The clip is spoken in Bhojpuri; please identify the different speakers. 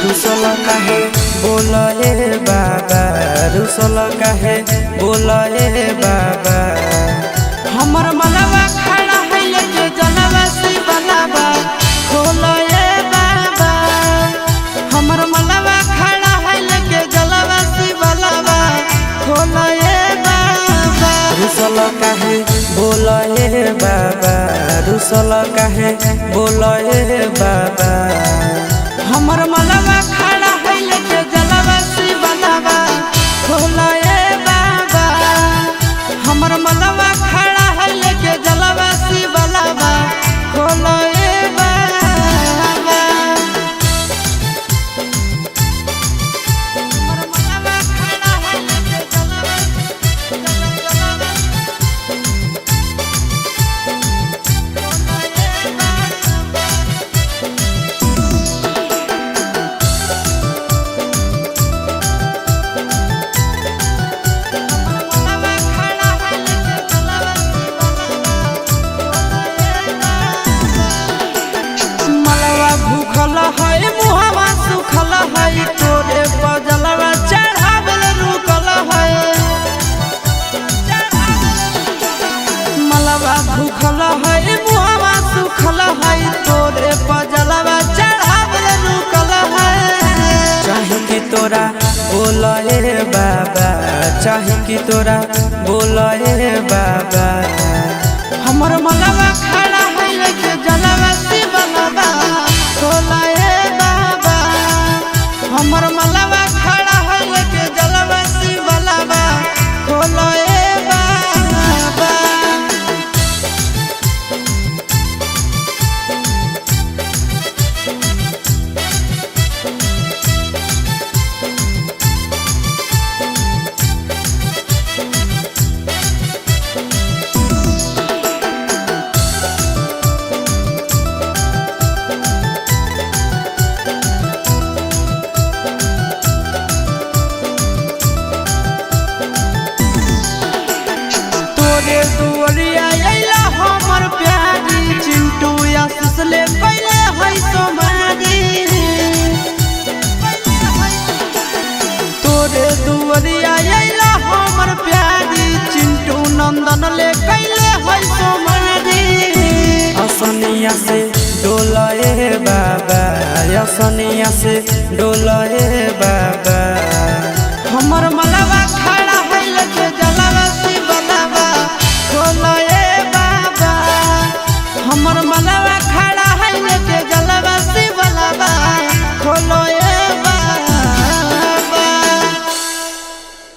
Speaker 1: रुसल काहे बोले बाबा, रुसल काहे बोले बाबा।
Speaker 2: हमर मनवा खड़ा है लेके जनवा से बनावा खोले बाबा। हमर मनवा खड़ा है लेके जनवा से बनावा खोले बाबा।
Speaker 1: रुसल काहे बोले बाबा, रुसल काहे बोले बाबा।
Speaker 2: हमर मनवा खड़ा है लेके जनवा से बनावा खोले बाबा। हमर मनवा खड़ा है लेके जनवा से बनावा खोले बाबा। हमर मनवा खड़ा है लेके जनवा भूखल है मुहवा सुखल है तोरे बजलवा चढ़ावल रुकल है। मलवा भूखल है मुहवा सुखल है तोरे बजलवा चढ़ावल रुकल है।
Speaker 1: चाहे कि तोरा बोले बाबा, चाहे कि तोरा बोले बाबा।
Speaker 2: हमर मलवा खड़ा है लेके जलवा से बनवा खोले बाबा। हमर मलवा खड़ा है लेके जलवा से बनवा खोले बाबा। तोरे दुआरिया अइला हमर प्यारी चिंटू आशीष ले पहले है तुम्हारी। तोरे दुआरिया अइला हमर प्यारी चिंटू नंदन ले कैले है तुम्हारी।
Speaker 1: असनिया से डोले बाबा, असनिया से डोले बाबा।
Speaker 2: हमर मलवा खड़ा है लेके जलवा से बनावा खोले बाबा। हमर मलवा